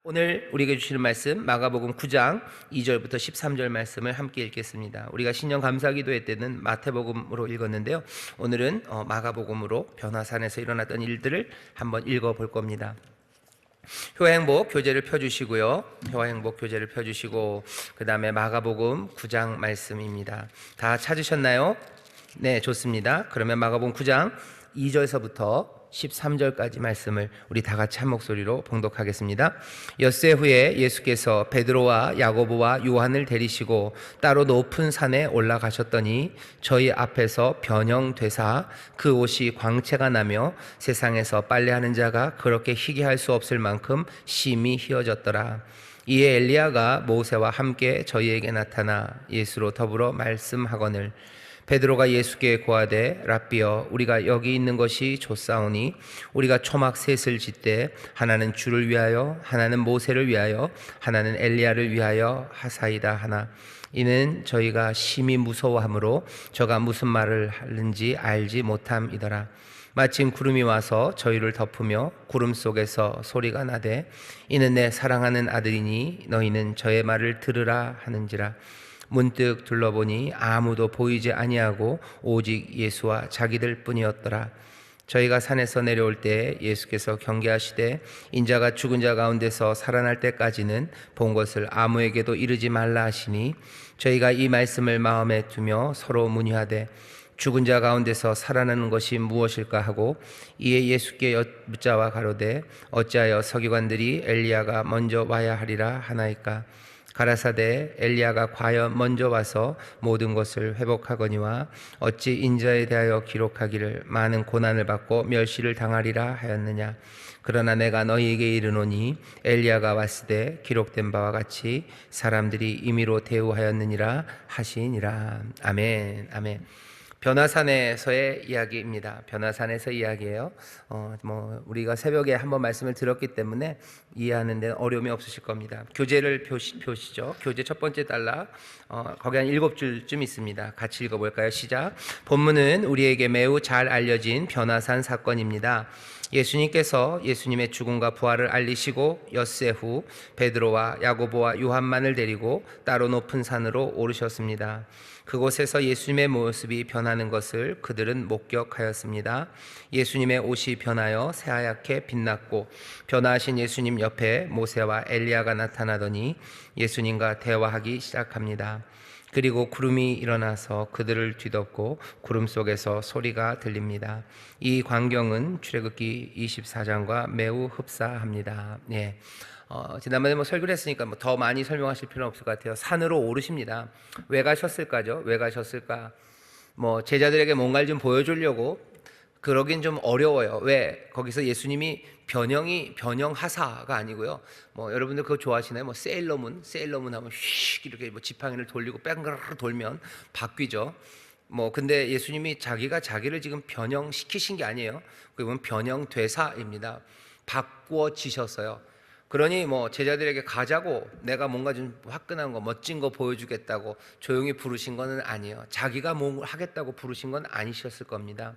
오늘 우리에게 주시는 말씀 마가복음 9장 2절부터 13절 말씀을 함께 읽겠습니다. 우리가 신년 감사기도회 때는 마태복음으로 읽었는데요. 오늘은 마가복음으로 변화산에서 일어났던 일들을 한번 읽어볼 겁니다. 효행복 교재를 펴주시고요. 효행복 교재를 펴주시고 그 다음에 마가복음 9장 말씀입니다. 다 찾으셨나요? 네, 좋습니다. 그러면 마가복음 9장 2절서부터 13절까지 말씀을 우리 다 같이 한 목소리로 봉독하겠습니다. 엿새 후에 예수께서 베드로와 야고보와 요한을 데리시고 따로 높은 산에 올라가셨더니 저희 앞에서 변형되사 그 옷이 광채가 나며 세상에서 빨래하는 자가 그렇게 희게 할 수 없을 만큼 심히 희어졌더라. 이에 엘리야가 모세와 함께 저희에게 나타나 예수로 더불어 말씀하거늘 베드로가 예수께 고하되 랍비여 우리가 여기 있는 것이 좋사오니 우리가 초막 셋을 짓되 하나는 주를 위하여 하나는 모세를 위하여 하나는 엘리야를 위하여 하사이다 하나 이는 저희가 심히 무서워하므로 저가 무슨 말을 하는지 알지 못함이더라. 마침 구름이 와서 저희를 덮으며 구름 속에서 소리가 나되 이는 내 사랑하는 아들이니 너희는 저의 말을 들으라 하는지라. 문득 둘러보니 아무도 보이지 아니하고 오직 예수와 자기들 뿐이었더라. 저희가 산에서 내려올 때 예수께서 경계하시되 인자가 죽은 자 가운데서 살아날 때까지는 본 것을 아무에게도 이르지 말라 하시니 저희가 이 말씀을 마음에 두며 서로 문의하되 죽은 자 가운데서 살아나는 것이 무엇일까 하고 이에 예수께 묻자와 가로되 어찌하여 서기관들이 엘리야가 먼저 와야 하리라 하나이까. 가라사대 엘리야가 과연 먼저 와서 모든 것을 회복하거니와 어찌 인자에 대하여 기록하기를 많은 고난을 받고 멸시를 당하리라 하였느냐. 그러나 내가 너희에게 이르노니 엘리야가 왔으되 기록된 바와 같이 사람들이 임의로 대우하였느니라 하시니라. 아멘. 아멘. 변화산에서의 이야기입니다. 변화산에서 이야기예요. 우리가 새벽에 한번 말씀을 들었기 때문에 이해하는 데 어려움이 없으실 겁니다. 교재를 펴시죠. 교재 첫 번째 달라 거기 한 7줄쯤 있습니다. 같이 읽어볼까요? 시작. 본문은 우리에게 매우 잘 알려진 변화산 사건입니다. 예수님께서 예수님의 죽음과 부활을 알리시고 엿새 후 베드로와 야고보와 요한만을 데리고 따로 높은 산으로 오르셨습니다. 그곳에서 예수님의 모습이 변하는 것을 그들은 목격하였습니다. 예수님의 옷이 변하여 새하얗게 빛났고 변화하신 예수님 옆에 모세와 엘리야가 나타나더니 예수님과 대화하기 시작합니다. 그리고 구름이 일어나서 그들을 뒤덮고 구름 속에서 소리가 들립니다. 이 광경은 출애굽기 24장과 매우 흡사합니다. 예. 지난번에 설교를 했으니까 더 많이 설명하실 필요는 없을 것 같아요. 산으로 오르십니다. 왜 가셨을까죠? 왜 가셨을까? 제자들에게 뭔가를 좀 보여주려고 그러긴 좀 어려워요. 왜? 거기서 예수님이 변형하사가 아니고요. 여러분들 그거 좋아하시나요? 세일러문 하면 휙 이렇게 지팡이를 돌리고 뺑그르르 돌면 바뀌죠. 근데 예수님이 자기가 자기를 지금 변형시키신 게 아니에요. 그건 변형되사입니다. 바꾸어지셨어요. 그러니 제자들에게 가자고 내가 뭔가 좀 화끈한 거 멋진 거 보여주겠다고 조용히 부르신 거는 아니에요. 자기가 뭘 하겠다고 부르신 건 아니셨을 겁니다.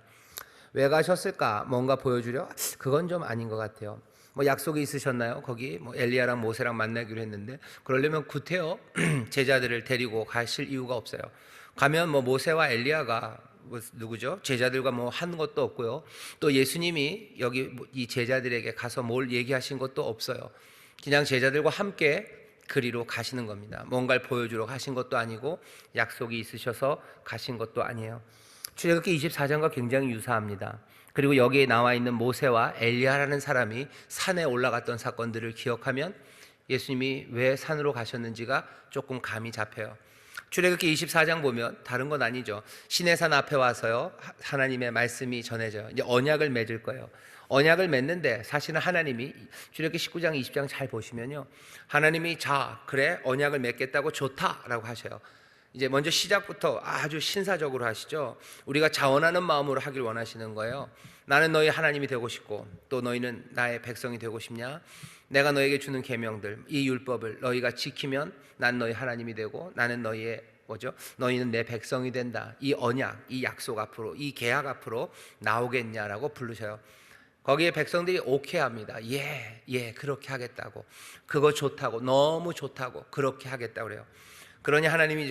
왜 가셨을까? 뭔가 보여주려? 그건 좀 아닌 것 같아요. 약속이 있으셨나요? 거기 엘리야랑 모세랑 만나기로 했는데 그러려면 구태여 제자들을 데리고 가실 이유가 없어요. 가면 모세와 엘리야가 누구죠? 제자들과 한 것도 없고요. 또 예수님이 여기 이 제자들에게 가서 뭘 얘기하신 것도 없어요. 그냥 제자들과 함께 그리로 가시는 겁니다. 뭔가를 보여주러 가신 것도 아니고 약속이 있으셔서 가신 것도 아니에요. 출애굽기 24장과 굉장히 유사합니다. 그리고 여기에 나와 있는 모세와 엘리야라는 사람이 산에 올라갔던 사건들을 기억하면 예수님이 왜 산으로 가셨는지가 조금 감이 잡혀요. 출애굽기 24장 보면 다른 건 아니죠. 시내산 앞에 와서요 하나님의 말씀이 전해져요. 이제 언약을 맺을 거예요. 언약을 맺는데 사실은 하나님이 출애굽기 19장 20장 잘 보시면요 하나님이 그래 언약을 맺겠다고 좋다라고 하셔요. 이제 먼저 시작부터 아주 신사적으로 하시죠. 우리가 자원하는 마음으로 하길 원하시는 거예요. 나는 너희 하나님이 되고 싶고 또 너희는 나의 백성이 되고 싶냐? 내가 너에게 주는 계명들 이 율법을 너희가 지키면 난 너희 하나님이 되고 나는 너희는 내 백성이 된다. 이 언약, 이 약속 앞으로, 이 계약 앞으로 나오겠냐라고 부르셔요. 거기에 백성들이 오케이 합니다. 예, 그렇게 하겠다고. 그거 좋다고, 너무 좋다고, 그렇게 하겠다고 그래요. 그러니 하나님이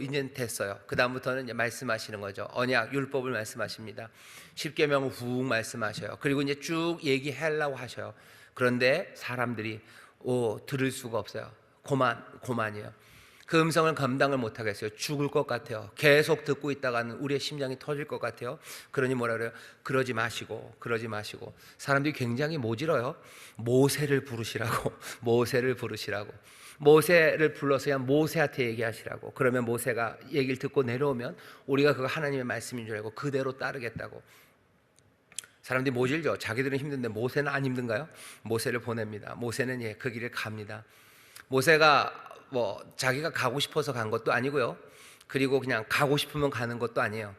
이제 됐어요. 그 다음부터는 이제 말씀하시는 거죠. 언약, 율법을 말씀하십니다. 십계명을 훅 말씀하셔요. 그리고 이제 쭉 얘기하려고 하셔요. 그런데 사람들이 들을 수가 없어요. 고만이에요. 그 음성을 감당을 못하겠어요. 죽을 것 같아요. 계속 듣고 있다가는 우리의 심장이 터질 것 같아요. 그러니 뭐라 그래요? 그러지 마시고. 사람들이 굉장히 모질어요. 모세를 부르시라고. 모세를 불러서 그냥 모세한테 얘기하시라고. 그러면 모세가 얘기를 듣고 내려오면 우리가 그거 하나님의 말씀인 줄 알고 그대로 따르겠다고. 사람들이 모질죠. 자기들은 힘든데 모세는 안 힘든가요? 모세를 보냅니다. 모세는 그 길을 갑니다. 모세가 자기가 가고 싶어서 간 것도 아니고요. 그리고 그냥 가고 싶으면 가는 것도 아니에요.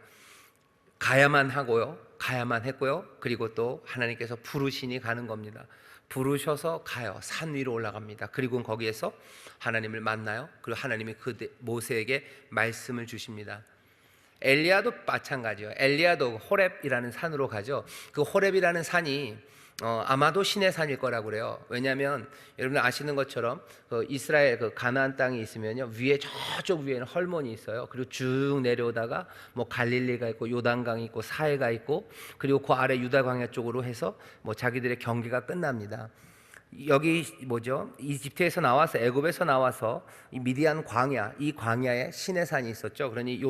가야만 했고요. 그리고 또 하나님께서 부르시니 가는 겁니다. 부르셔서 가요. 산 위로 올라갑니다. 그리고 거기에서 하나님을 만나요. 그리고 하나님이 모세에게 말씀을 주십니다. 엘리야도 마찬가지예요. 엘리야도 호렙이라는 산으로 가죠. 그 호렙이라는 산이 아마도 신의 산일 거라고 그래요. 왜냐하면 여러분 아시는 것처럼 그 이스라엘 그 가나안 땅이 있으면요, 위에 저쪽 위에는 헐몬이 있어요. 그리고 쭉 내려오다가 갈릴리가 있고 요단강이 있고 사해가 있고, 그리고 그 아래 유다 광야 쪽으로 해서 자기들의 경계가 끝납니다. 여기 이집트에서 나와서, 애굽에서 나와서 이 미디안 광야, 이 광야에 신의 산이 있었죠. 그러니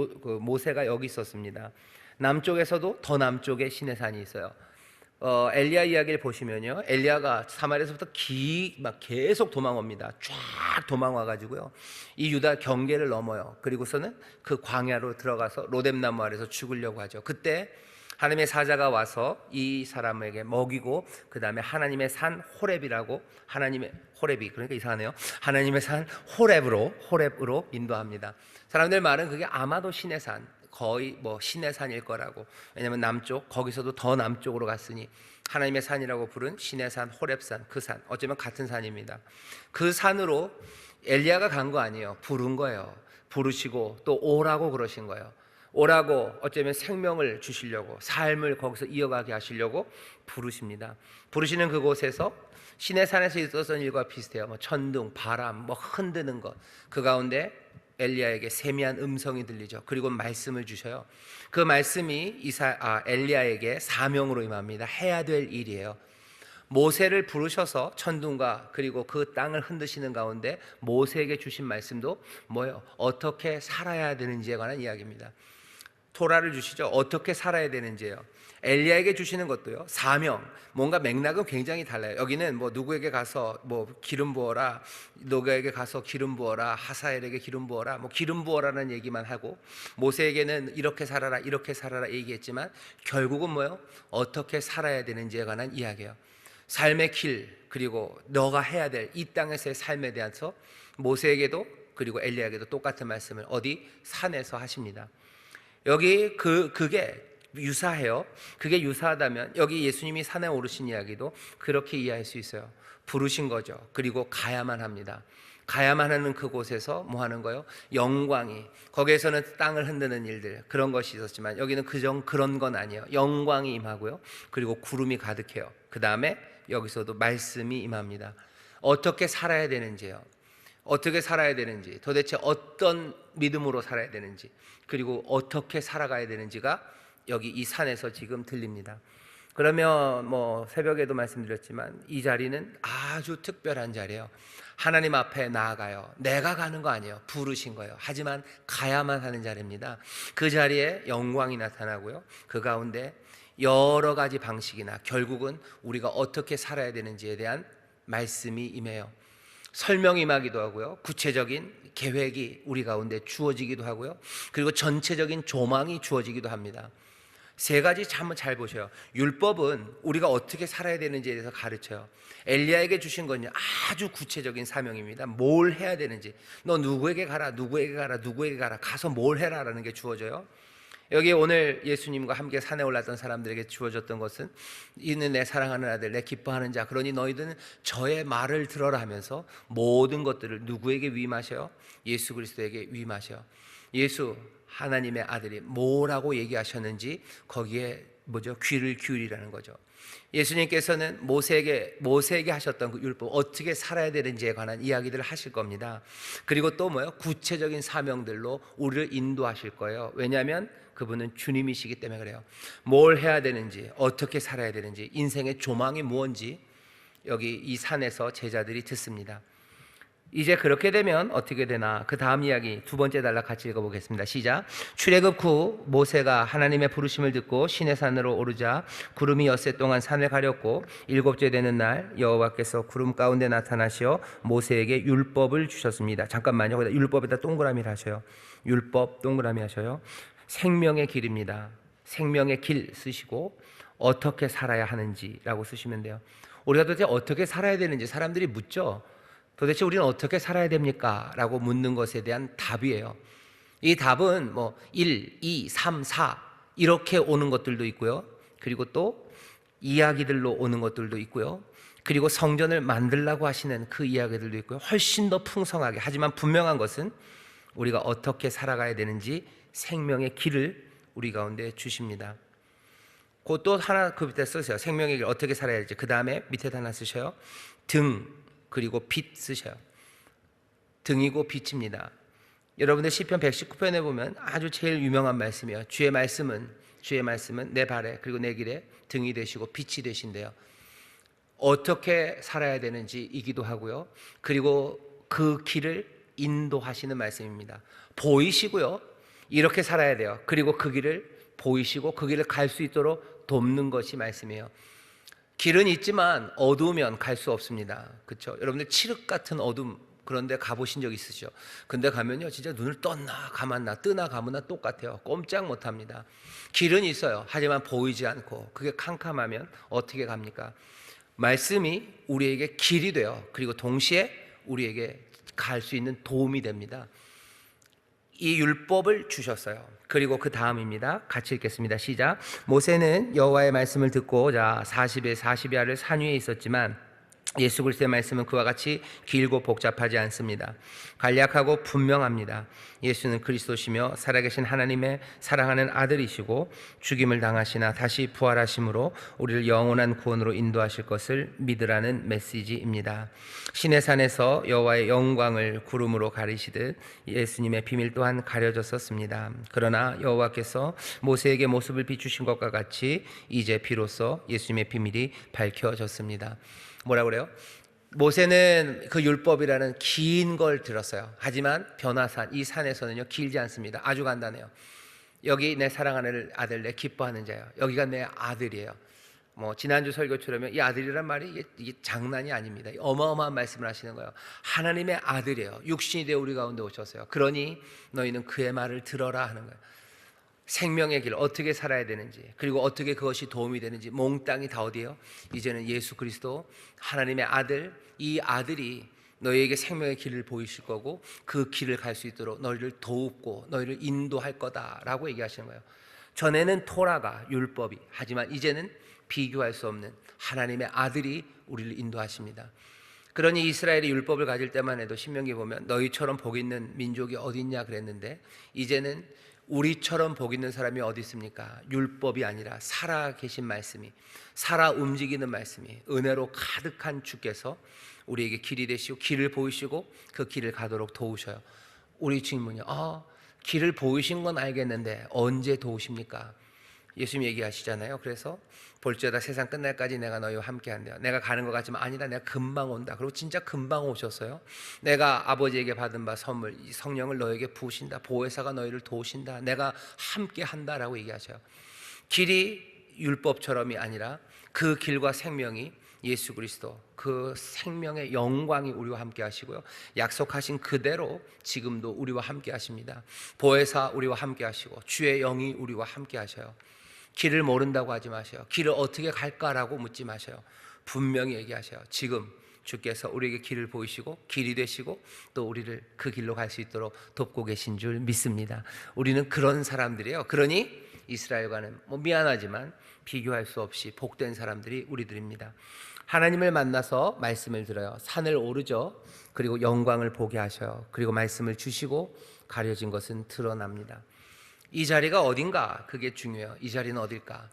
모세가 여기 있었습니다. 남쪽에서도 더 남쪽에 신의 산이 있어요. 엘리야 이야기를 보시면요, 엘리야가 사마리아에서부터 계속 도망옵니다. 쫙 도망와가지고요, 이 유다 경계를 넘어요. 그리고서는 그 광야로 들어가서 로뎀나무 아래서 죽으려고 하죠. 그때 하나님의 사자가 와서 이 사람에게 먹이고, 그 다음에 하나님의 산 호렙이라고, 호렙이 그러니까 이상하네요. 하나님의 산 호렙으로 인도합니다. 사람들 말은 그게 아마도 신의 산, 거의 신의 산일 거라고. 왜냐하면 남쪽, 거기서도 더 남쪽으로 갔으니 하나님의 산이라고 부른 신의 산, 호렙산, 그 산, 어쩌면 같은 산입니다. 그 산으로 엘리야가 간 거 아니에요. 부른 거예요. 부르시고 또 오라고 그러신 거예요. 오라고, 어쩌면 생명을 주시려고, 삶을 거기서 이어가게 하시려고 부르십니다. 부르시는 그곳에서 신의 산에서 있었던 일과 비슷해요. 천둥, 바람, 흔드는 것, 그 가운데 엘리야에게 세미한 음성이 들리죠. 그리고 말씀을 주셔요. 그 말씀이 엘리야에게 사명으로 임합니다. 해야 될 일이에요. 모세를 부르셔서 천둥과 그리고 그 땅을 흔드시는 가운데 모세에게 주신 말씀도 뭐예요? 어떻게 살아야 되는지에 관한 이야기입니다. 토라를 주시죠. 어떻게 살아야 되는지예요. 엘리야에게 주시는 것도요, 사명, 뭔가 맥락은 굉장히 달라요. 여기는 누구에게 가서 기름 부어라, 누구에게 가서 기름 부어라, 하사엘에게 기름 부어라, 기름 부어라는 얘기만 하고, 모세에게는 이렇게 살아라 얘기했지만 결국은 뭐예요? 어떻게 살아야 되는지에 관한 이야기예요. 삶의 길, 그리고 너가 해야 될 이 땅에서의 삶에 대해서 모세에게도 그리고 엘리야에게도 똑같은 말씀을 산에서 하십니다. 여기 그게 유사해요. 그게 유사하다면 여기 예수님이 산에 오르신 이야기도 그렇게 이해할 수 있어요. 부르신 거죠. 그리고 가야만 합니다. 가야만 하는 그곳에서 뭐 하는 거예요? 영광이, 거기에서는 땅을 흔드는 일들, 그런 것이 있었지만 여기는 그런 건 아니에요. 영광이 임하고요, 그리고 구름이 가득해요. 그 다음에 여기서도 말씀이 임합니다. 어떻게 살아야 되는지요. 어떻게 살아야 되는지, 도대체 어떤 믿음으로 살아야 되는지, 그리고 어떻게 살아가야 되는지가 여기 이 산에서 지금 들립니다. 그러면 새벽에도 말씀드렸지만 이 자리는 아주 특별한 자리예요. 하나님 앞에 나아가요. 내가 가는 거 아니에요. 부르신 거예요. 하지만 가야만 하는 자리입니다. 그 자리에 영광이 나타나고요, 그 가운데 여러 가지 방식이나 결국은 우리가 어떻게 살아야 되는지에 대한 말씀이 임해요. 설명이 임하기도 하고요, 구체적인 계획이 우리 가운데 주어지기도 하고요, 그리고 전체적인 조망이 주어지기도 합니다. 세 가지 한번 잘 보셔요. 율법은 우리가 어떻게 살아야 되는지에 대해서 가르쳐요. 엘리야에게 주신 건 아주 구체적인 사명입니다. 뭘 해야 되는지, 너 누구에게 가라, 가서 뭘 해라 라는 게 주어져요. 여기 오늘 예수님과 함께 산에 올랐던 사람들에게 주어졌던 것은, 이는 내 사랑하는 아들, 내 기뻐하는 자, 그러니 너희들은 저의 말을 들어라 하면서 모든 것들을 누구에게 위임하셔요? 예수 그리스도에게 위임하셔요. 예수 하나님의 아들이 뭐라고 얘기하셨는지 거기에 귀를 기울이라는 거죠. 예수님께서는 모세에게 하셨던 그 율법, 어떻게 살아야 되는지에 관한 이야기들을 하실 겁니다. 그리고 또 구체적인 사명들로 우리를 인도하실 거예요. 왜냐하면 그분은 주님이시기 때문에 그래요. 뭘 해야 되는지, 어떻게 살아야 되는지, 인생의 조망이 무엇인지 여기 이 산에서 제자들이 듣습니다. 이제 그렇게 되면 어떻게 되나, 그 다음 이야기 두 번째 단락 같이 읽어보겠습니다. 시작. 출애굽 후 모세가 하나님의 부르심을 듣고 시내산으로 오르자 구름이 엿새 동안 산을 가렸고, 일곱째 되는 날 여호와께서 구름 가운데 나타나시어 모세에게 율법을 주셨습니다. 잠깐만요. 거기다 율법에다 동그라미를 하셔요. 율법 동그라미 하셔요. 생명의 길입니다. 생명의 길 쓰시고 어떻게 살아야 하는지라고 쓰시면 돼요. 우리가 도대체 어떻게 살아야 되는지 사람들이 묻죠. 도대체 우리는 어떻게 살아야 됩니까? 라고 묻는 것에 대한 답이에요. 이 답은 1, 2, 3, 4 이렇게 오는 것들도 있고요. 그리고 또 이야기들로 오는 것들도 있고요. 그리고 성전을 만들라고 하시는 그 이야기들도 있고요. 훨씬 더 풍성하게, 하지만 분명한 것은 우리가 어떻게 살아가야 되는지 생명의 길을 우리 가운데 주십니다. 그것도 하나 그 밑에 쓰세요. 생명의 길 어떻게 살아야 될지. 그 다음에 밑에 하나 쓰셔요. 등 그리고 빛 쓰셔요. 등이고 빛입니다. 여러분들 시편 119편에 보면 아주 제일 유명한 말씀이에요. 주의 말씀은 내 발에 그리고 내 길에 등이 되시고 빛이 되신대요. 어떻게 살아야 되는지이기도 하고요. 그리고 그 길을 인도하시는 말씀입니다. 보이시고요. 이렇게 살아야 돼요. 그리고 그 길을 보이시고 그 길을 갈 수 있도록 돕는 것이 말씀이에요. 길은 있지만 어두우면 갈 수 없습니다. 그렇죠? 여러분들 칠흑 같은 어둠 그런 데 가보신 적 있으시죠? 근데 가면요 진짜 눈을 떴나 감았나 뜨나 감으나 똑같아요. 꼼짝 못합니다. 길은 있어요. 하지만 보이지 않고 그게 캄캄하면 어떻게 갑니까? 말씀이 우리에게 길이 돼요. 그리고 동시에 우리에게 갈 수 있는 도움이 됩니다. 이 율법을 주셨어요. 그리고 그 다음입니다. 같이 읽겠습니다. 시작. 모세는 여호와의 말씀을 듣고 40야를 산 위에 있었지만 예수 그리스도의 말씀은 그와 같이 길고 복잡하지 않습니다. 간략하고 분명합니다. 예수는 그리스도시며 살아계신 하나님의 사랑하는 아들이시고 죽임을 당하시나 다시 부활하심으로 우리를 영원한 구원으로 인도하실 것을 믿으라는 메시지입니다. 시내산에서 여호와의 영광을 구름으로 가리시듯 예수님의 비밀 또한 가려졌었습니다. 그러나 여호와께서 모세에게 모습을 비추신 것과 같이 이제 비로소 예수님의 비밀이 밝혀졌습니다. 뭐라 그래요? 모세는 그 율법이라는 긴 걸 들었어요. 하지만 변화산, 이 산에서는요 길지 않습니다. 아주 간단해요. 여기 내 사랑하는 아들, 내 기뻐하는 자요. 여기가 내 아들이에요. 지난주 설교처럼 이 아들이란 말이 이게 장난이 아닙니다. 어마어마한 말씀을 하시는 거예요. 하나님의 아들이에요. 육신이 되어 우리 가운데 오셨어요. 그러니 너희는 그의 말을 들어라 하는 거예요. 생명의 길 어떻게 살아야 되는지, 그리고 어떻게 그것이 도움이 되는지, 몽땅이 다 어디예요? 이제는 예수 그리스도 하나님의 아들, 이 아들이 너희에게 생명의 길을 보이실 거고 그 길을 갈 수 있도록 너희를 도우고 너희를 인도할 거다라고 얘기하시는 거예요. 전에는 토라가 율법이, 하지만 이제는 비교할 수 없는 하나님의 아들이 우리를 인도하십니다. 그러니 이스라엘이 율법을 가질 때만 해도 신명기 보면 너희처럼 복 있는 민족이 어디 있냐 그랬는데, 이제는 우리처럼 복 있는 사람이 어디 있습니까? 율법이 아니라 살아계신 말씀이, 살아 움직이는 말씀이, 은혜로 가득한 주께서 우리에게 길이 되시고 길을 보이시고 그 길을 가도록 도우셔요. 우리 질문이요. 길을 보이신 건 알겠는데 언제 도우십니까? 예수님 얘기하시잖아요. 그래서 볼지어다 세상 끝날까지 내가 너희와 함께 한대요. 내가 가는 것 같지만 아니다, 내가 금방 온다. 그리고 진짜 금방 오셨어요. 내가 아버지에게 받은 바 선물, 이 성령을 너에게 부으신다. 보혜사가 너희를 도우신다. 내가 함께 한다라고 얘기하셔요. 길이 율법처럼이 아니라 그 길과 생명이 예수 그리스도, 그 생명의 영광이 우리와 함께 하시고요, 약속하신 그대로 지금도 우리와 함께 하십니다. 보혜사 우리와 함께 하시고 주의 영이 우리와 함께 하셔요. 길을 모른다고 하지 마세요. 길을 어떻게 갈까라고 묻지 마세요. 분명히 얘기하세요. 지금 주께서 우리에게 길을 보이시고 길이 되시고 또 우리를 그 길로 갈 수 있도록 돕고 계신 줄 믿습니다. 우리는 그런 사람들이에요. 그러니 이스라엘과는 미안하지만 비교할 수 없이 복된 사람들이 우리들입니다. 하나님을 만나서 말씀을 들어요. 산을 오르죠. 그리고 영광을 보게 하셔요. 그리고 말씀을 주시고 가려진 것은 드러납니다. 이 자리가 어딘가, 그게 중요해요. 이 자리는 어딜까?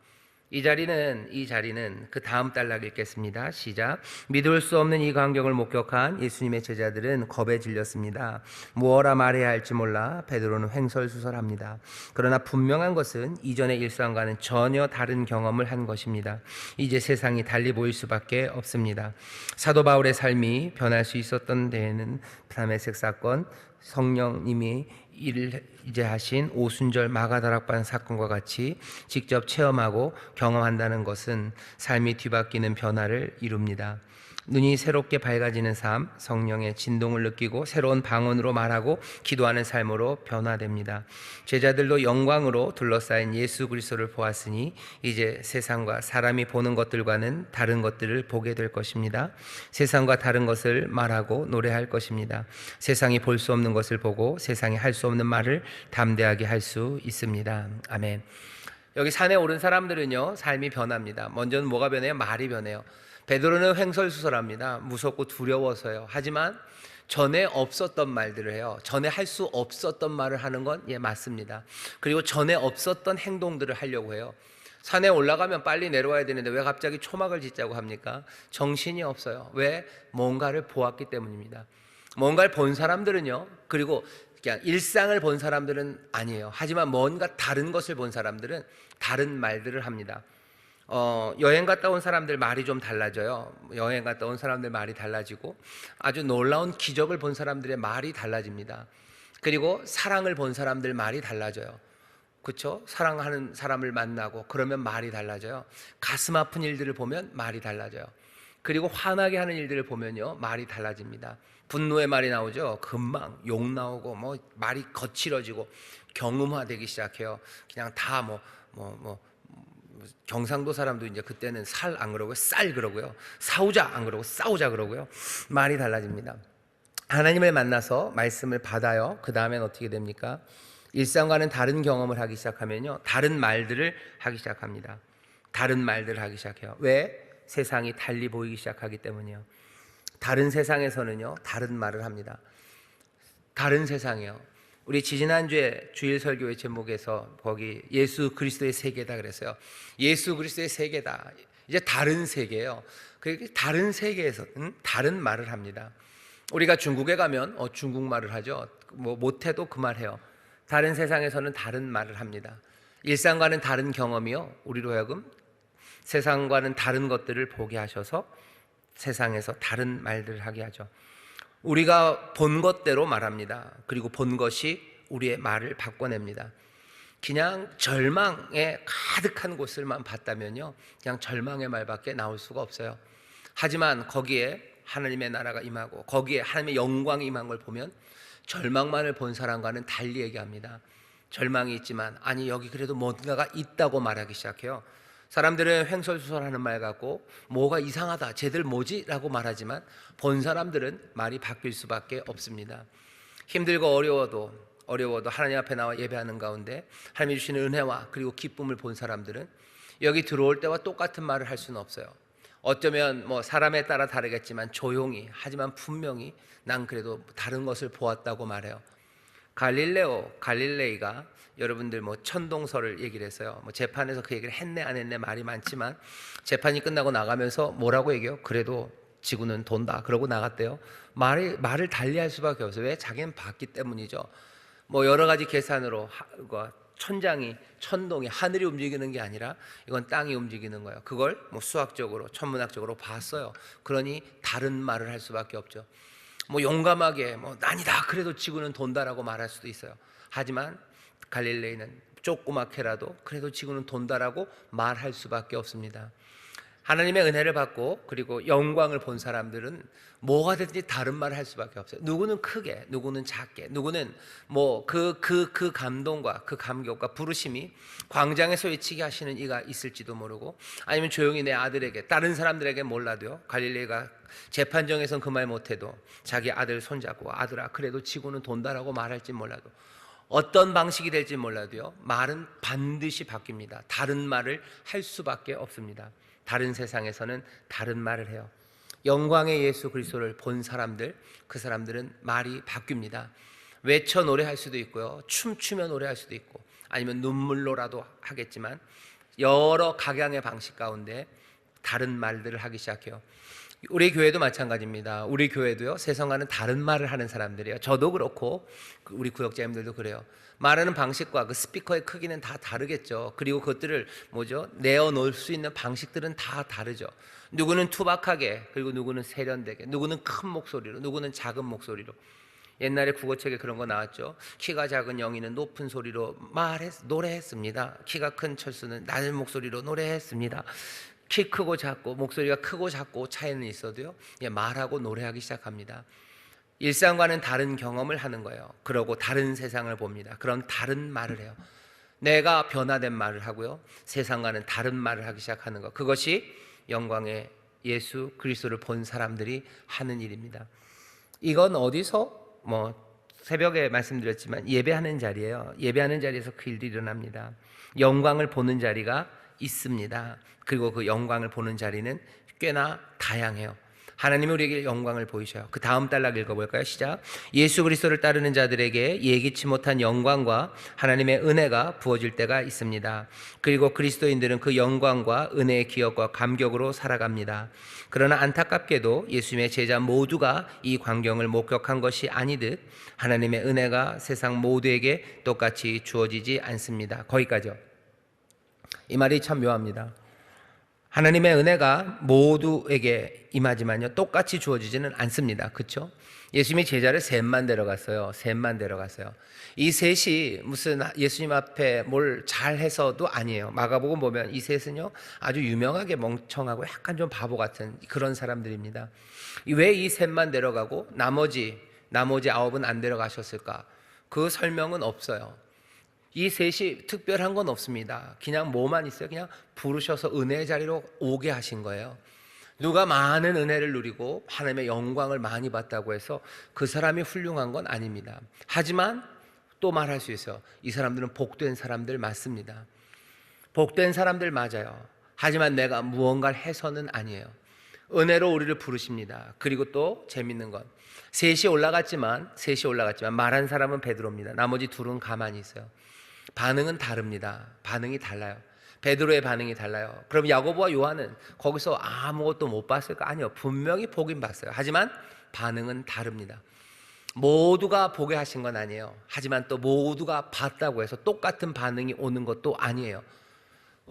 이 자리는 그 다음 단락 읽겠습니다. 시작. 믿을 수 없는 이 광경을 목격한 예수님의 제자들은 겁에 질렸습니다. 무엇라 말해야 할지 몰라 베드로는 횡설수설합니다. 그러나 분명한 것은 이전의 일상과는 전혀 다른 경험을 한 것입니다. 이제 세상이 달리 보일 수밖에 없습니다. 사도 바울의 삶이 변할 수 있었던 데에는 다메섹 사건, 성령님이 일을 이제 하신 오순절 마가다락반 사건과 같이 직접 체험하고 경험한다는 것은 삶이 뒤바뀌는 변화를 이룹니다. 눈이 새롭게 밝아지는 삶, 성령의 진동을 느끼고 새로운 방언으로 말하고 기도하는 삶으로 변화됩니다. 제자들도 영광으로 둘러싸인 예수 그리스도를 보았으니 이제 세상과 사람이 보는 것들과는 다른 것들을 보게 될 것입니다. 세상과 다른 것을 말하고 노래할 것입니다. 세상이 볼 수 없는 것을 보고 세상이 할 수 없는 말을 담대하게 할 수 있습니다. 아멘. 여기 산에 오른 사람들은요, 삶이 변합니다. 먼저는 뭐가 변해요? 말이 변해요. 베드로는 횡설수설합니다. 무섭고 두려워서요. 하지만 전에 없었던 말들을 해요. 전에 할 수 없었던 말을 하는 건 맞습니다. 그리고 전에 없었던 행동들을 하려고 해요. 산에 올라가면 빨리 내려와야 되는데 왜 갑자기 초막을 짓자고 합니까? 정신이 없어요. 왜? 뭔가를 보았기 때문입니다. 뭔가를 본 사람들은요, 그리고 그냥 일상을 본 사람들은 아니에요. 하지만 뭔가 다른 것을 본 사람들은 다른 말들을 합니다. 여행 갔다 온 사람들 말이 좀 달라져요. 여행 갔다 온 사람들 말이 달라지고 아주 놀라운 기적을 본 사람들의 말이 달라집니다. 그리고 사랑을 본 사람들 말이 달라져요. 그렇죠? 사랑하는 사람을 만나고 그러면 말이 달라져요. 가슴 아픈 일들을 보면 말이 달라져요. 그리고 화나게 하는 일들을 보면요, 말이 달라집니다. 분노의 말이 나오죠. 금방 욕 나오고 말이 거칠어지고 경음화되기 시작해요. 그냥 다 경상도 사람도 이제 그때는 살 안 그러고요, 쌀 그러고요, 사우자 안 그러고 싸우자 그러고요. 말이 달라집니다. 하나님을 만나서 말씀을 받아요. 그 다음엔 어떻게 됩니까? 일상과는 다른 경험을 하기 시작하면요, 다른 말들을 하기 시작합니다. 다른 말들을 하기 시작해요. 왜? 세상이 달리 보이기 시작하기 때문이요. 다른 세상에서는요, 다른 말을 합니다. 다른 세상이요. 우리 지지난주에 주일 설교의 제목에서 거기 예수 그리스도의 세계다 그랬어요. 예수 그리스도의 세계다. 이제 다른 세계예요. 그 다른 세계에서는 다른 말을 합니다. 우리가 중국에 가면 중국말을 하죠. 못해도 그 말해요. 다른 세상에서는 다른 말을 합니다. 일상과는 다른 경험이요, 우리로 하여금 세상과는 다른 것들을 보게 하셔서 세상에서 다른 말들을 하게 하죠. 우리가 본 것대로 말합니다. 그리고 본 것이 우리의 말을 바꿔냅니다. 그냥 절망에 가득한 곳을만 봤다면요, 그냥 절망의 말밖에 나올 수가 없어요. 하지만 거기에 하나님의 나라가 임하고 거기에 하나님의 영광이 임한 걸 보면 절망만을 본 사람과는 달리 얘기합니다. 절망이 있지만 아니 여기 그래도 뭔가가 있다고 말하기 시작해요. 사람들은 횡설수설하는 말 같고 뭐가 이상하다, 쟤들 뭐지? 라고 말하지만 본 사람들은 말이 바뀔 수밖에 없습니다. 힘들고 어려워도 하나님 앞에 나와 예배하는 가운데 하나님이 주시는 은혜와 그리고 기쁨을 본 사람들은 여기 들어올 때와 똑같은 말을 할 수는 없어요. 어쩌면 사람에 따라 다르겠지만 조용히, 하지만 분명히 난 그래도 다른 것을 보았다고 말해요. 갈릴레이가 여러분들 천동설을 얘기를 했어요. 재판에서 그 얘기를 했네 안 했네 말이 많지만 재판이 끝나고 나가면서 뭐라고 얘기해요? 그래도 지구는 돈다 그러고 나갔대요. 말을 달리할 수밖에 없어요. 왜? 자기는 봤기 때문이죠. 여러 가지 계산으로 천동이 하늘이 움직이는 게 아니라 이건 땅이 움직이는 거예요. 그걸 수학적으로 천문학적으로 봤어요. 그러니 다른 말을 할 수밖에 없죠. 용감하게 아니다 그래도 지구는 돈다라고 말할 수도 있어요. 하지만 갈릴레이는 조그맣게라도 그래도 지구는 돈다라고 말할 수밖에 없습니다. 하나님의 은혜를 받고 그리고 영광을 본 사람들은 뭐가 됐든지 다른 말을 할 수밖에 없어요. 누구는 크게, 누구는 작게, 누구는 그 감동과 그 감격과 부르심이 광장에서 외치게 하시는 이가 있을지도 모르고, 아니면 조용히 내 아들에게, 다른 사람들에게 몰라도요, 갈릴레이가 재판정에선 그 말 못해도 자기 아들 손잡고 아들아 그래도 지구는 돈다라고 말할지 몰라도, 어떤 방식이 될지 몰라도요, 말은 반드시 바뀝니다. 다른 말을 할 수밖에 없습니다. 다른 세상에서는 다른 말을 해요. 영광의 예수 그리스도를 본 사람들, 그 사람들은 말이 바뀝니다. 외쳐 노래할 수도 있고요, 춤추며 노래할 수도 있고, 아니면 눈물로라도 하겠지만 여러 각양의 방식 가운데 다른 말들을 하기 시작해요. 우리 교회도 마찬가지입니다. 우리 교회도요, 세상과는 다른 말을 하는 사람들이에요. 저도 그렇고 우리 구역자님들도 그래요. 말하는 방식과 그 스피커의 크기는 다 다르겠죠. 그리고 그것들을 내어놓을 수 있는 방식들은 다 다르죠. 누구는 투박하게, 그리고 누구는 세련되게, 누구는 큰 목소리로, 누구는 작은 목소리로. 옛날에 국어책에 그런 거 나왔죠. 키가 작은 영희는 높은 소리로 노래했습니다. 키가 큰 철수는 낮은 목소리로 노래했습니다. 키 크고 작고 목소리가 크고 작고 차이는 있어도요, 말하고 노래하기 시작합니다. 일상과는 다른 경험을 하는 거예요. 그러고 다른 세상을 봅니다. 그럼 다른 말을 해요. 내가 변화된 말을 하고요, 세상과는 다른 말을 하기 시작하는 것, 그것이 영광의 예수 그리스도를 본 사람들이 하는 일입니다. 이건 어디서? 새벽에 말씀드렸지만 예배하는 자리예요. 예배하는 자리에서 그 일들이 일어납니다. 영광을 보는 자리가 있습니다. 그리고 그 영광을 보는 자리는 꽤나 다양해요. 하나님이 우리에게 영광을 보이셔요. 그 다음 단락 읽어볼까요? 시작. 예수 그리스도를 따르는 자들에게 예기치 못한 영광과 하나님의 은혜가 부어질 때가 있습니다. 그리고 그리스도인들은 그 영광과 은혜의 기억과 감격으로 살아갑니다. 그러나 안타깝게도 예수님의 제자 모두가 이 광경을 목격한 것이 아니듯 하나님의 은혜가 세상 모두에게 똑같이 주어지지 않습니다. 거기까지요. 이 말이 참 묘합니다. 하나님의 은혜가 모두에게 임하지만요, 똑같이 주어지지는 않습니다. 그렇죠? 예수님이 제자를 셋만 데려갔어요. 셋만 데려갔어요. 이 셋이 무슨 예수님 앞에 뭘 잘해서도 아니에요. 마가복음 보면 이 셋은요, 아주 유명하게 멍청하고 약간 좀 바보 같은 그런 사람들입니다. 왜 이 셋만 데려가고 나머지 9은 안 데려가셨을까? 그 설명은 없어요. 이 셋이 특별한 건 없습니다. 그냥 뭐만 있어요? 그냥 부르셔서 은혜의 자리로 오게 하신 거예요. 누가 많은 은혜를 누리고 하나님의 영광을 많이 받다고 해서 그 사람이 훌륭한 건 아닙니다. 하지만 또 말할 수 있어요. 이 사람들은 복된 사람들 맞습니다. 복된 사람들 맞아요. 하지만 내가 무언가를 해서는 아니에요. 은혜로 우리를 부르십니다. 그리고 또 재밌는 건 셋이 올라갔지만 말한 사람은 베드로입니다. 나머지 둘은 가만히 있어요. 반응은 다릅니다. 반응이 달라요. 베드로의 반응이 달라요. 그럼 야고보와 요한은 거기서 아무것도 못 봤을까? 아니요, 분명히 보긴 봤어요. 하지만 반응은 다릅니다. 모두가 보게 하신 건 아니에요. 하지만 또 모두가 봤다고 해서 똑같은 반응이 오는 것도 아니에요.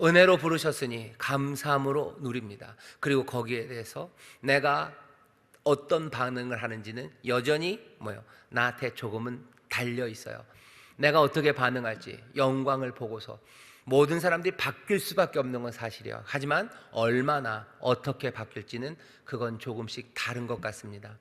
은혜로 부르셨으니 감사함으로 누립니다. 그리고 거기에 대해서 내가 어떤 반응을 하는지는 여전히 나한테 조금은 달려 있어요. 내가 어떻게 반응할지, 영광을 보고서 모든 사람들이 바뀔 수밖에 없는 건 사실이에요. 하지만 얼마나 어떻게 바뀔지는 그건 조금씩 다른 것 같습니다.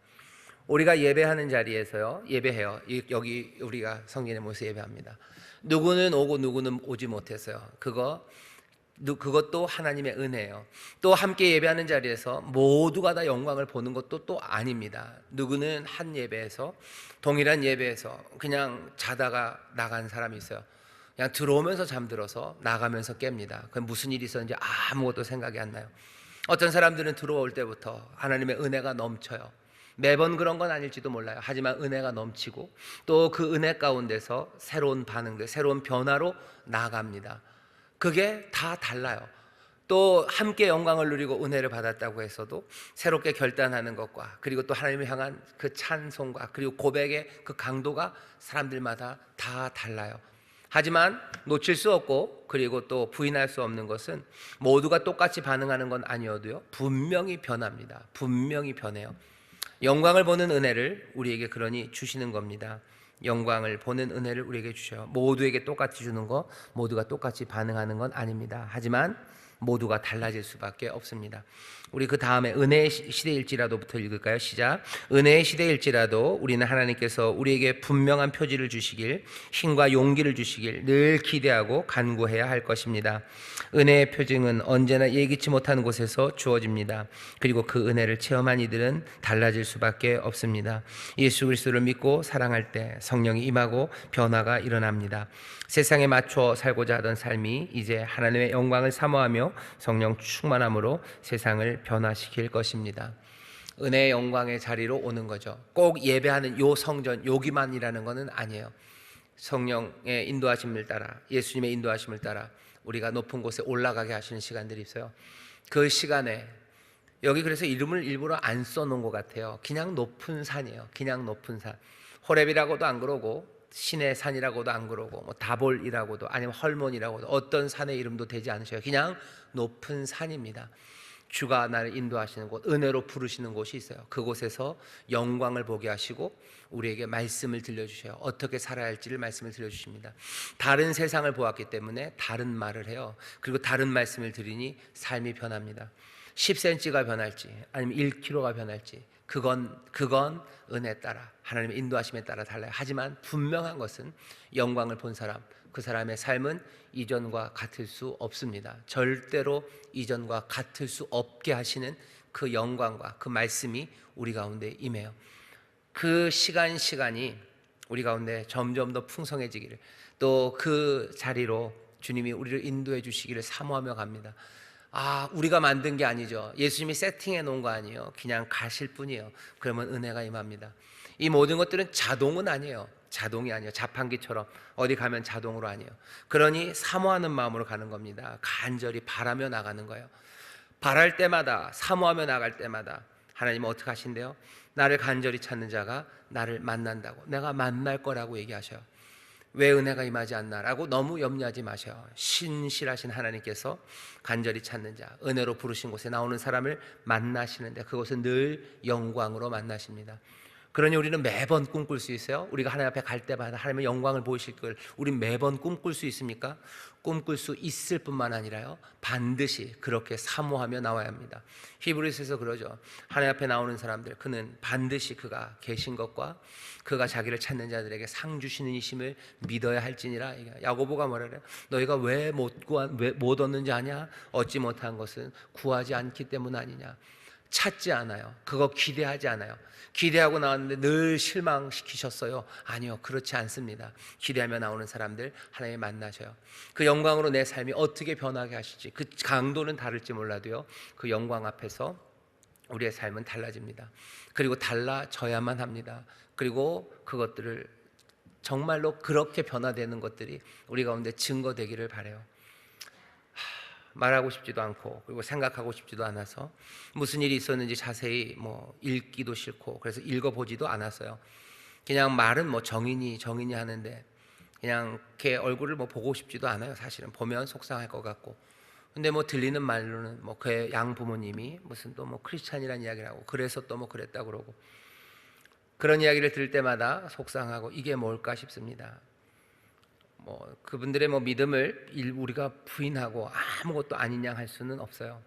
우리가 예배하는 자리에서요, 예배해요. 여기 우리가 성전에 모여서 예배합니다. 누구는 오고 누구는 오지 못했어요. 그것도 하나님의 은혜예요. 또 함께 예배하는 자리에서 모두가 다 영광을 보는 것도 또 아닙니다. 누구는 한 예배에서, 동일한 예배에서 그냥 자다가 나간 사람이 있어요. 그냥 들어오면서 잠들어서 나가면서 깹니다. 그 무슨 일이 있었는지 아무것도 생각이 안 나요. 어떤 사람들은 들어올 때부터 하나님의 은혜가 넘쳐요. 매번 그런 건 아닐지도 몰라요. 하지만 은혜가 넘치고 또 그 은혜 가운데서 새로운 반응들, 새로운 변화로 나아갑니다. 그게 다 달라요. 또 함께 영광을 누리고 은혜를 받았다고 해서도 새롭게 결단하는 것과, 그리고 또 하나님을 향한 그 찬송과, 그리고 고백의 그 강도가 사람들마다 다 달라요. 하지만 놓칠 수 없고, 그리고 또 부인할 수 없는 것은 모두가 똑같이 반응하는 건 아니어도요, 분명히 변합니다. 분명히 변해요. 영광을 보는 은혜를 우리에게 그러니 주시는 겁니다. 영광을 보는 은혜를 우리에게 주셔요. 모두에게 똑같이 주는 거, 모두가 똑같이 반응하는 건 아닙니다. 하지만 모두가 달라질 수밖에 없습니다. 우리 그 다음에 은혜의 시대일지라도부터 읽을까요? 시작. 은혜의 시대일지라도 우리는 하나님께서 우리에게 분명한 표지를 주시길, 힘과 용기를 주시길 늘 기대하고 간구해야 할 것입니다. 은혜의 표징은 언제나 예기치 못한 곳에서 주어집니다. 그리고 그 은혜를 체험한 이들은 달라질 수밖에 없습니다. 예수 그리스도를 믿고 사랑할 때 성령이 임하고 변화가 일어납니다. 세상에 맞춰 살고자 하던 삶이 이제 하나님의 영광을 사모하며 성령 충만함으로 세상을 변화시킬 것입니다. 은혜의 영광의 자리로 오는 거죠. 꼭 예배하는 요 성전 여기만이라는 것은 아니에요. 성령의 인도하심을 따라, 예수님의 인도하심을 따라 우리가 높은 곳에 올라가게 하시는 시간들이 있어요. 그 시간에 여기 그래서 이름을 일부러 안 써놓은 것 같아요. 그냥 높은 산이에요. 그냥 높은 산. 호렙이라고도 안 그러고 신의 산이라고도 안 그러고 뭐 다볼이라고도 아니면 헐몬이라고도 어떤 산의 이름도 되지 않으셔요. 그냥 높은 산입니다. 주가 나를 인도하시는 곳, 은혜로 부르시는 곳이 있어요. 그곳에서 영광을 보게 하시고 우리에게 말씀을 들려주셔요. 어떻게 살아야 할지를 말씀을 들려주십니다. 다른 세상을 보았기 때문에 다른 말을 해요. 그리고 다른 말씀을 들으니 삶이 변합니다. 10cm가 변할지 아니면 1kg가 변할지 그건 은혜 따라 하나님의 인도하심에 따라 달라요. 하지만 분명한 것은 영광을 본 사람, 그 사람의 삶은 이전과 같을 수 없습니다. 절대로 이전과 같을 수 없게 하시는 그 영광과 그 말씀이 우리 가운데 임해요. 그 시간이 우리 가운데 점점 더 풍성해지기를, 또 그 자리로 주님이 우리를 인도해 주시기를 사모하며 갑니다. 우리가 만든 게 아니죠. 예수님이 세팅해 놓은 거 아니에요. 그냥 가실 뿐이에요. 그러면 은혜가 임합니다. 이 모든 것들은 자동은 아니에요. 자동이 아니에요. 자판기처럼 어디 가면 자동으로 아니에요. 그러니 사모하는 마음으로 가는 겁니다. 간절히 바라며 나가는 거예요. 바랄 때마다, 사모하며 나갈 때마다 하나님은 어떻게 하신대요? 나를 간절히 찾는 자가 나를 만난다고, 내가 만날 거라고 얘기하셔요. 왜 은혜가 임하지 않나라고 너무 염려하지 마셔요. 신실하신 하나님께서 간절히 찾는 자, 은혜로 부르신 곳에 나오는 사람을 만나시는데 그곳은 늘 영광으로 만나십니다. 그러니 우리는 매번 꿈꿀 수 있어요? 우리가 하나님 앞에 갈 때마다 하나님의 영광을 보이실 걸 우린 매번 꿈꿀 수 있습니까? 꿈꿀 수 있을 뿐만 아니라요, 반드시 그렇게 사모하며 나와야 합니다. 히브리서에서 그러죠. 하나님 앞에 나오는 사람들, 그는 반드시 그가 계신 것과 그가 자기를 찾는 자들에게 상 주시는 이심을 믿어야 할지니라. 야고보가 뭐라 그래요? 너희가 왜 못 얻는지 아냐? 얻지 못한 것은 구하지 않기 때문 아니냐. 찾지 않아요. 그거 기대하지 않아요. 기대하고 나왔는데 늘 실망시키셨어요? 아니요, 그렇지 않습니다. 기대하며 나오는 사람들 하나님 만나셔요. 그 영광으로 내 삶이 어떻게 변하게 하실지, 그 강도는 다를지 몰라도요, 그 영광 앞에서 우리의 삶은 달라집니다. 그리고 달라져야만 합니다. 그리고 그것들을 정말로 그렇게 변화되는 것들이 우리 가운데 증거되기를 바라요. 말하고 싶지도 않고, 그리고 생각하고 싶지도 않아서 무슨 일이 있었는지 자세히 읽기도 싫고, 그래서 읽어보지도 않았어요. 그냥 말은 정인이 하는데 그냥 걔 얼굴을 보고 싶지도 않아요. 사실은 보면 속상할 것 같고. 근데 들리는 말로는 그의 양부모님이 무슨 또 크리스찬이라는 이야기를 하고, 그래서 또 그랬다 그러고, 그런 이야기를 들을 때마다 속상하고 이게 뭘까 싶습니다. 그분들의 믿음을 우리가 부인하고 아무것도 아닌 양 할 수는 없어요.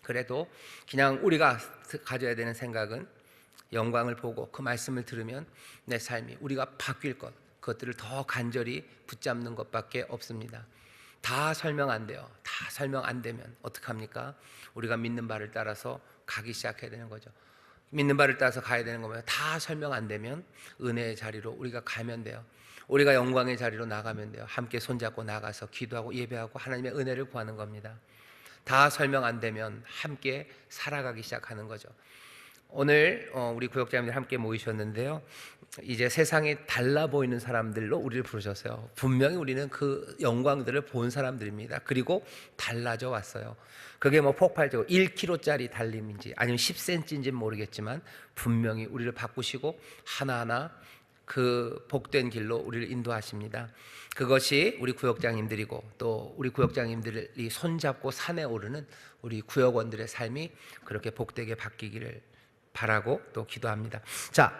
그래도 그냥 우리가 가져야 되는 생각은 영광을 보고 그 말씀을 들으면 내 삶이, 우리가 바뀔 것, 그것들을 더 간절히 붙잡는 것밖에 없습니다. 다 설명 안 돼요. 다 설명 안 되면 어떡합니까? 우리가 믿는 바를 따라서 가기 시작해야 되는 거죠. 믿는 바를 따라서 가야 되는 거면 다 설명 안 되면 은혜의 자리로 우리가 가면 돼요. 우리가 영광의 자리로 나가면 돼요. 함께 손잡고 나가서 기도하고 예배하고 하나님의 은혜를 구하는 겁니다. 다 설명 안 되면 함께 살아가기 시작하는 거죠. 오늘 우리 구역장님들 함께 모이셨는데요, 이제 세상에 달라 보이는 사람들로 우리를 부르셨어요. 분명히 우리는 그 영광들을 본 사람들입니다. 그리고 달라져 왔어요. 그게 폭발적으로 1kg짜리 달림인지 아니면 10cm인지는 모르겠지만 분명히 우리를 바꾸시고 하나하나 그 복된 길로 우리를 인도하십니다. 그것이 우리 구역장님들이고, 또 우리 구역장님들이 손잡고 산에 오르는 우리 구역원들의 삶이 그렇게 복되게 바뀌기를 바라고 또 기도합니다. 자,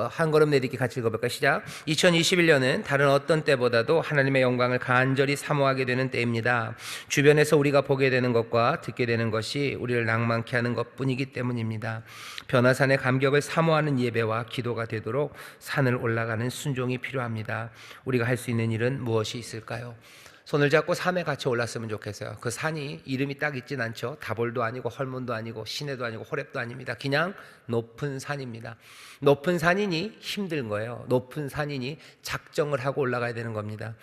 한 걸음 내딛기 같이 읽어볼까요? 시작. 2021년은 다른 어떤 때보다도 하나님의 영광을 간절히 사모하게 되는 때입니다. 주변에서 우리가 보게 되는 것과 듣게 되는 것이 우리를 낭만케 하는 것뿐이기 때문입니다. 변화산의 감격을 사모하는 예배와 기도가 되도록 산을 올라가는 순종이 필요합니다. 우리가 할 수 있는 일은 무엇이 있을까요? 손을 잡고 산에 같이 올랐으면 좋겠어요. 그 산이 이름이 딱 있진 않죠. 다볼도 아니고 헐몬도 아니고 시내도 아니고 호렙도 아닙니다. 그냥 높은 산입니다. 높은 산이니 힘든 거예요. 높은 산이니 작정을 하고 올라가야 되는 겁니다.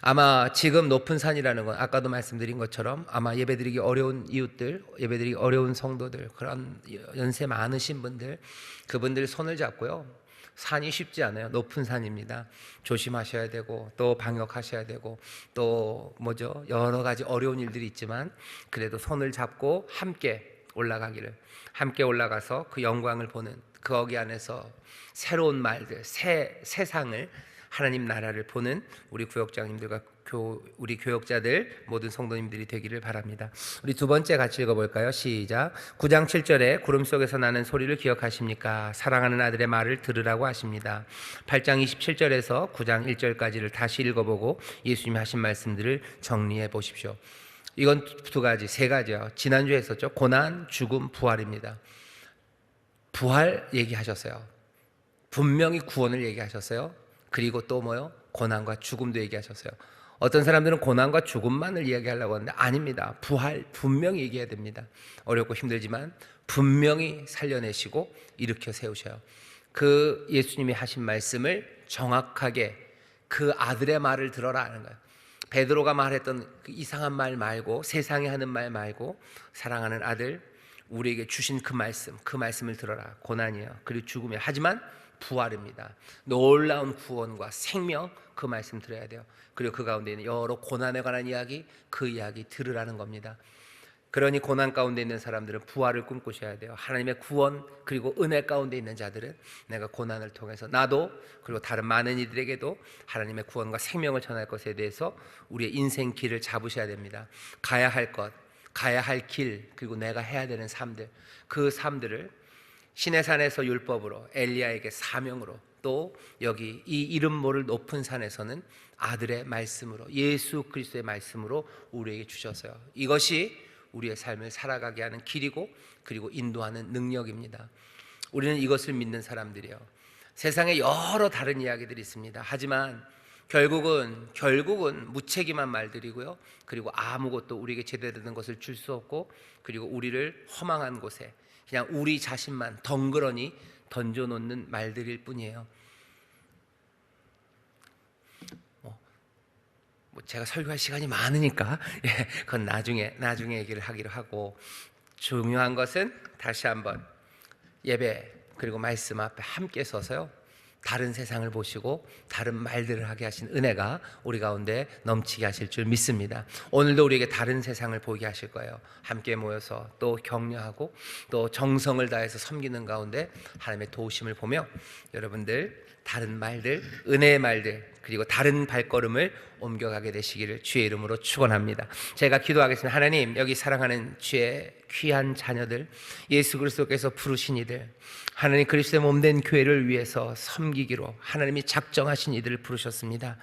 아마 지금 높은 산이라는 건 아까도 말씀드린 것처럼 아마 예배드리기 어려운 이웃들, 예배드리기 어려운 성도들, 그런 연세 많으신 분들, 그분들 손을 잡고요, 산이 쉽지 않아요. 높은 산입니다. 조심하셔야 되고 또 방역하셔야 되고 또 여러 가지 어려운 일들이 있지만 그래도 손을 잡고 함께 올라가기를, 함께 올라가서 그 영광을 보는, 거기 안에서 새로운 말들, 새 세상을, 하나님 나라를 보는 우리 구역장님들과 우리 교역자들 모든 성도님들이 되기를 바랍니다. 우리 두 번째 같이 읽어볼까요? 시작. 9장 7절에 구름 속에서 나는 소리를 기억하십니까? 사랑하는 아들의 말을 들으라고 하십니다. 8장 27절에서 9장 1절까지를 다시 읽어보고 예수님이 하신 말씀들을 정리해 보십시오. 이건 세 가지요. 지난주에 했었죠. 고난, 죽음, 부활입니다. 부활 얘기하셨어요. 분명히 구원을 얘기하셨어요. 그리고 또 고난과 죽음도 얘기하셨어요. 어떤 사람들은 고난과 죽음만을 이야기하려고 하는데 아닙니다. 부활 분명히 얘기해야 됩니다. 어렵고 힘들지만 분명히 살려내시고 일으켜 세우셔요. 그 예수님이 하신 말씀을 정확하게 그 아들의 말을 들어라 하는 거예요. 베드로가 말했던 그 이상한 말 말고, 세상이 하는 말 말고, 사랑하는 아들 우리에게 주신 그 말씀을 들어라. 고난이에요. 그리고 죽음이에요. 하지만 부활입니다. 놀라운 구원과 생명, 그 말씀 들어야 돼요. 그리고 그 가운데 있는 여러 고난에 관한 이야기, 그 이야기 들으라는 겁니다. 그러니 고난 가운데 있는 사람들은 부활을 꿈꾸셔야 돼요. 하나님의 구원 그리고 은혜 가운데 있는 자들은 내가 고난을 통해서 나도 그리고 다른 많은 이들에게도 하나님의 구원과 생명을 전할 것에 대해서 우리의 인생 길을 잡으셔야 됩니다. 가야 할 것, 가야 할 길, 그리고 내가 해야 되는 삶들, 그 삶들을 시내산에서 율법으로, 엘리야에게 사명으로, 또 여기 이 이름 모를 높은 산에서는 아들의 말씀으로, 예수 그리스도의 말씀으로 우리에게 주셨어요. 이것이 우리의 삶을 살아가게 하는 길이고 그리고 인도하는 능력입니다. 우리는 이것을 믿는 사람들이에요. 세상에 여러 다른 이야기들이 있습니다. 하지만 결국은 무책임한 말들이고요. 그리고 아무것도 우리에게 제대로 된 것을 줄 수 없고, 그리고 우리를 허망한 곳에 그냥 우리 자신만 덩그러니 던져놓는 말들일 뿐이에요. 제가 설교할 시간이 많으니까 그건 나중에 얘기를 하기로 하고, 중요한 것은 다시 한번 예배 그리고 말씀 앞에 함께 서서요, 다른 세상을 보시고 다른 말들을 하게 하신 은혜가 우리 가운데 넘치게 하실 줄 믿습니다. 오늘도 우리에게 다른 세상을 보게 하실 거예요. 함께 모여서 또 격려하고 또 정성을 다해서 섬기는 가운데 하나님의 도우심을 보며 여러분들 다른 말들, 은혜의 말들, 그리고 다른 발걸음을 옮겨가게 되시기를 주의 이름으로 축원합니다. 제가 기도하겠습니다. 하나님, 여기 사랑하는 주의 귀한 자녀들, 예수 그리스도께서 부르신 이들, 하나님 그리스도의 몸된 교회를 위해서 섬기기로 하나님이 작정하신 이들을 부르셨습니다.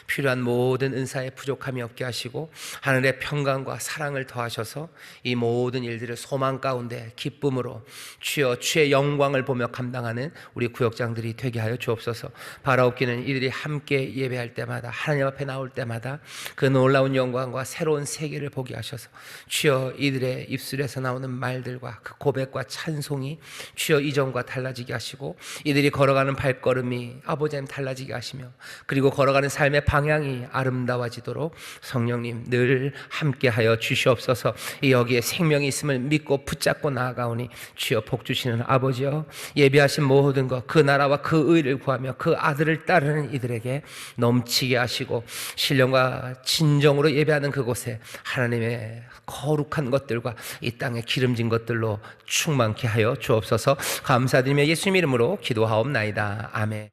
필요한 모든 은사에 부족함이 없게 하시고 하늘의 평강과 사랑을 더하셔서 이 모든 일들을 소망 가운데 기쁨으로 주여 주의 영광을 보며 감당하는 우리 구역장들이 되게 하여 주옵소서. 바라옵기는 이들이 함께 예배할 때마다, 하나님 앞에 나올 때마다 그 놀라운 영광과 새로운 세계를 보게 하셔서 주여 이들의 입술에서 나오는 말들과 그 고백과 찬송이 주여 이전과 달라지게 하시고, 이들이 걸어가는 발걸음이 아버지 하나님 달라지게 하시며, 그리고 걸어가는 삶의 방향이 아름다워지도록 성령님 늘 함께하여 주시옵소서. 여기에 생명이 있음을 믿고 붙잡고 나아가오니 주여 복 주시는 아버지여, 예비하신 모든 것, 그 나라와 그 의를 구하며 그 아들을 따르는 이들에게 넘치게 하시고, 신령과 진정으로 예배하는 그곳에 하나님의 거룩한 것들과 이 땅의 기름진 것들로 충만케 하여 주옵소서. 감사드리며 예수님 이름으로 기도하옵나이다. 아멘.